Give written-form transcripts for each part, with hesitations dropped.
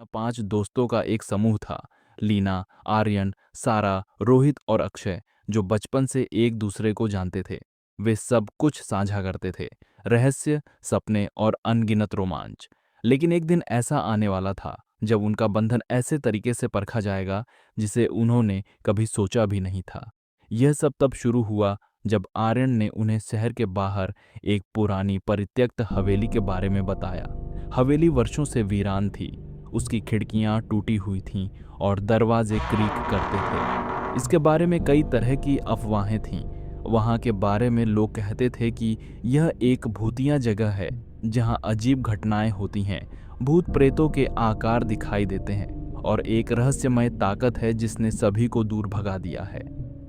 5 दोस्तों का एक समूह था। लीना, आर्यन, सारा, रोहित और अक्षय, जो बचपन से एक दूसरे को जानते थे। वे सब कुछ साझा करते थे, रहस्य, सपने और अनगिनत रोमांच। लेकिन एक दिन ऐसा आने वाला था जब उनका बंधन ऐसे तरीके से परखा जाएगा जिसे उन्होंने कभी सोचा भी नहीं था। यह सब तब शुरू हुआ जब आर्यन ने उन्हें शहर के बाहर एक पुरानी परित्यक्त हवेली के बारे में बताया। हवेली वर्षों से वीरान थी। उसकी खिड़कियां टूटी हुई थीं और दरवाजे क्रीक करते थे। इसके बारे में कई तरह की अफवाहें थीं। वहां के बारे में लोग कहते थे कि यह एक भूतिया जगह है जहां अजीब घटनाएं होती हैं, भूत प्रेतों के आकार दिखाई देते हैं और एक रहस्यमय ताकत है जिसने सभी को दूर भगा दिया है।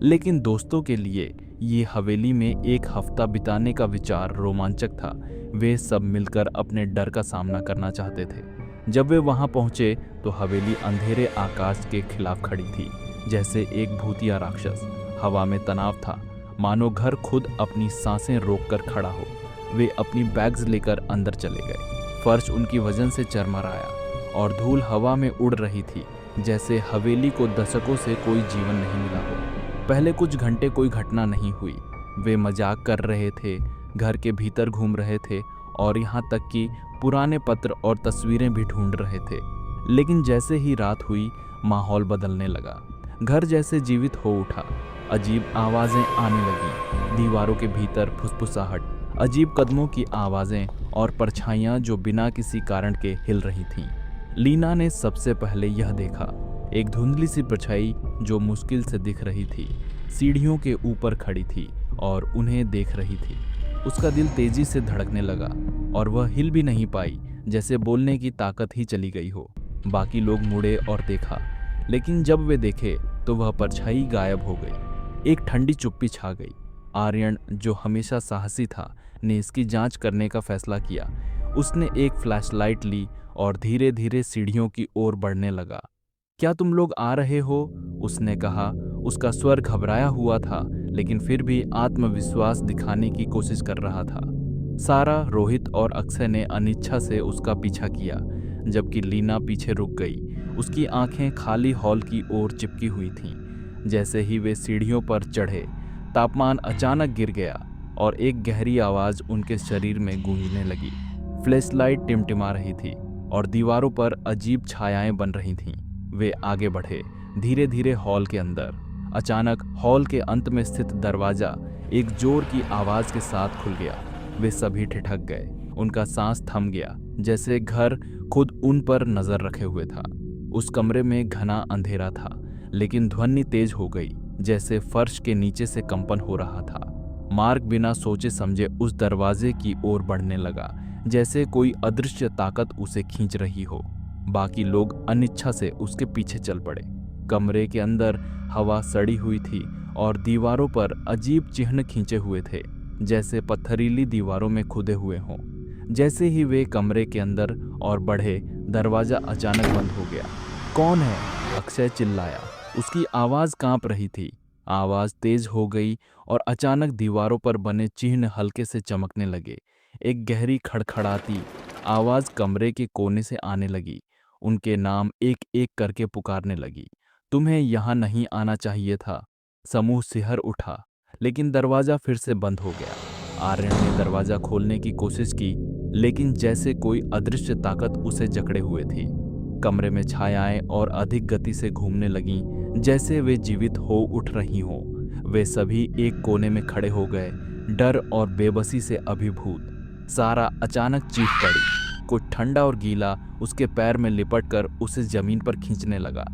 लेकिन दोस्तों के लिए ये हवेली में एक हफ्ता बिताने का विचार रोमांचक था। वे सब मिलकर अपने डर का सामना करना चाहते थे। जब वे वहां पहुंचे तो हवेली अंधेरे आकाश के खिलाफ खड़ी थी, जैसे एक भूतिया राक्षस। हवा में तनाव था, मानो घर खुद अपनी सांसें रोककर खड़ा हो। वे अपनी बैग्स लेकर अंदर चले गए। फर्श उनकी वजन से चरमराया और धूल हवा में उड़ रही थी, जैसे हवेली को दशकों से कोई जीवन नहीं मिला हो। पहले कुछ घंटे कोई घटना नहीं हुई। वे मजाक कर रहे थे, घर के भीतर घूम रहे थे और यहाँ तक कि पुराने पत्र और तस्वीरें भी ढूंढ रहे थे। लेकिन जैसे ही रात हुई, माहौल बदलने लगा। घर जैसे जीवित हो उठा। अजीब आवाजें आने लगीं। दीवारों के भीतर फुसफुसाहट, अजीब कदमों की आवाजें और परछाइयां जो बिना किसी कारण के हिल रही थीं। लीना ने सबसे पहले यह देखा। एक धुंधली सी परछाई जो मुश्किल से दिख रही थी, सीढ़ियों के ऊपर खड़ी थी और उन्हें देख रही थी। उसका दिल तेजी से धड़कने लगा और वह हिल भी नहीं पाई, जैसे बोलने की ताकत ही चली गई हो। बाकी लोग मुड़े और देखा, लेकिन जब वे देखे तो वह परछाई गायब हो गई। एक ठंडी चुप्पी छा गई। आर्यन, जो हमेशा साहसी था, ने इसकी जांच करने का फैसला किया। उसने एक फ्लैशलाइट ली और धीरे धीरे सीढ़ियों की ओर बढ़ने लगा। क्या तुम लोग आ रहे हो? उसने कहा। उसका स्वर घबराया हुआ था, लेकिन फिर भी आत्मविश्वास दिखाने की कोशिश कर रहा था। सारा, रोहित और अक्षय ने अनिच्छा से उसका पीछा किया, जबकि लीना पीछे रुक गई। उसकी आंखें खाली हॉल की ओर चिपकी हुई थीं। जैसे ही वे सीढ़ियों पर चढ़े, तापमान अचानक गिर गया और एक गहरी आवाज उनके शरीर में गूंजने लगी। फ्लैशलाइट टिमटिमा रही थी और दीवारों पर अजीब छायाएं बन रही थीं। वे आगे बढ़े, धीरे धीरे हॉल के अंदर। अचानक हॉल के अंत में स्थित दरवाजा एक जोर की आवाज के साथ खुल गया। वे सभी ठिठक गए। उनका सांस थम गया, जैसे घर खुद उन पर नजर रखे हुए था। उस कमरे में घना अंधेरा था, लेकिन ध्वनि तेज हो गई, जैसे फर्श के नीचे से कंपन हो रहा था। मार्क बिना सोचे समझे उस दरवाजे की ओर बढ़ने लगा, जैसे कोई अदृश्य ताकत उसे खींच रही हो। बाकी लोग अनिच्छा से उसके पीछे चल पड़े। कमरे के अंदर हवा सड़ी हुई थी और दीवारों पर अजीब चिन्ह खींचे हुए थे, जैसे पत्थरीली दीवारों में खुदे हुए हों। जैसे ही वे कमरे के अंदर और बढ़े, दरवाजा अचानक बंद हो गया। कौन है? अक्षय चिल्लाया। उसकी आवाज कांप रही थी। आवाज तेज हो गई और अचानक दीवारों पर बने चिन्ह हल्के से चमकने लगे। एक गहरी खड़खड़ाती आवाज कमरे के कोने से आने लगी। उनके नाम एक एक करके पुकारने लगी। तुम्हें यहाँ नहीं आना चाहिए था। समूह सिहर उठा, लेकिन दरवाजा फिर से बंद हो गया। आर्यन ने दरवाजा खोलने की कोशिश की, लेकिन जैसे कोई अदृश्य ताकत उसे जकड़े हुए थी। कमरे में छायाएं और अधिक गति से घूमने लगीं, जैसे वे जीवित हो उठ रही हों। वे सभी एक कोने में खड़े हो गए, डर और बेबसी से अभिभूत। सारा अचानक चीख पड़ी। कुछ ठंडा और गीला उसके पैर में लिपटकर उसे जमीन पर खींचने लगा।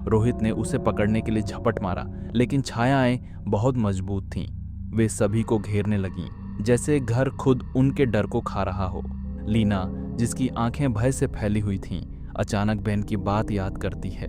रोहित ने उसे पकड़ने के लिए झपट मारा, लेकिन छायाएं बहुत मजबूत थीं। वे सभी को घेरने लगीं, जैसे घर खुद उनके डर को खा रहा हो। लीना, जिसकी आंखें भय से फैली हुई थीं, अचानक बहन की बात याद करती है।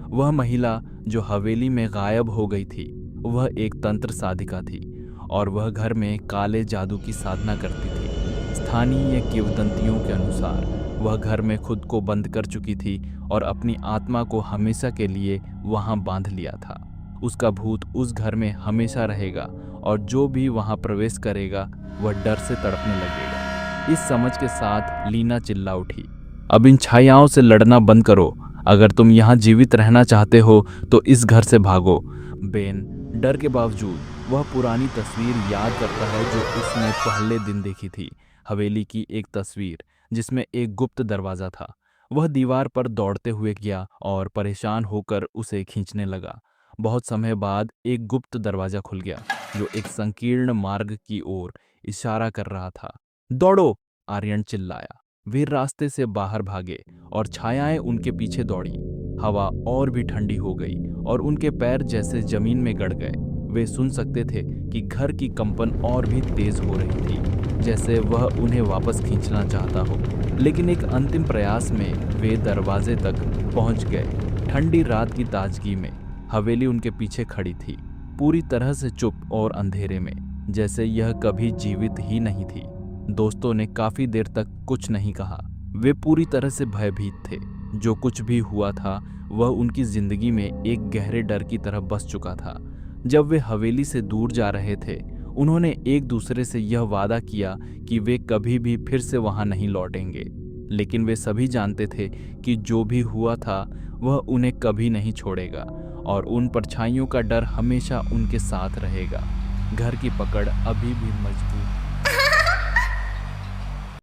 वह महिला जो हवेली में गायब हो गई थी, वह एक तंत्र साधिका थी और वह घर में काले जादू की साधना करती थी। स्थानीय किंवदंतियों के अनुसार वह घर में खुद को बंद कर चुकी थी और अपनी आत्मा को हमेशा के लिए वहां बांध लिया था। उसका भूत उस घर में हमेशा रहेगा और जो भी वहां प्रवेश करेगा वह डर से तड़पने लगेगा। इस समझ के साथ लीना चिल्ला उठी, अब इन छायाओं से लड़ना बंद करो। अगर तुम यहाँ जीवित रहना चाहते हो तो इस घर से भागो। बेन डर के बावजूद वह पुरानी तस्वीर याद करता है जो उसने पहले दिन देखी थी। हवेली की एक तस्वीर जिसमें एक गुप्त दरवाज़ा था। वह दीवार पर दौड़ते हुए गया और परेशान होकर उसे खींचने लगा। बहुत समय बाद एक गुप्त दरवाज़ा खुल गया जो एक संकीर्ण मार्ग की ओर इशारा कर रहा था। दौड़ो! आर्यन चिल्लाया। वे रास्ते से बाहर भागे और छायाएं उनके पीछे दौड़ी। हवा और भी ठंडी हो गई और उनके पैर जैसे जमीन में गड़ गए। वे सुन सकते थे कि घर की कंपन और भी तेज हो रही थी, जैसे वह उन्हें वापस खींचना चाहता हो। लेकिन एक अंतिम प्रयास में वे दरवाजे तक पहुंच गए। ठंडी रात की ताजगी में हवेली उनके पीछे खड़ी थी, पूरी तरह से चुप और अंधेरे में, जैसे यह कभी जीवित ही नहीं थी। दोस्तों ने काफी देर तक कुछ नहीं कहा। वे पूरी तरह से भयभीत थे। जो कुछ भी हुआ था वह उनकी जिंदगी में एक गहरे डर की तरह बस चुका था। जब वे हवेली से दूर जा रहे थे, उन्होंने एक दूसरे से यह वादा किया कि वे कभी भी फिर से वहां नहीं लौटेंगे। लेकिन वे सभी जानते थे कि जो भी हुआ था वह उन्हें कभी नहीं छोड़ेगा और उन परछाइयों का डर हमेशा उनके साथ रहेगा। घर की पकड़ अभी भी मजबूत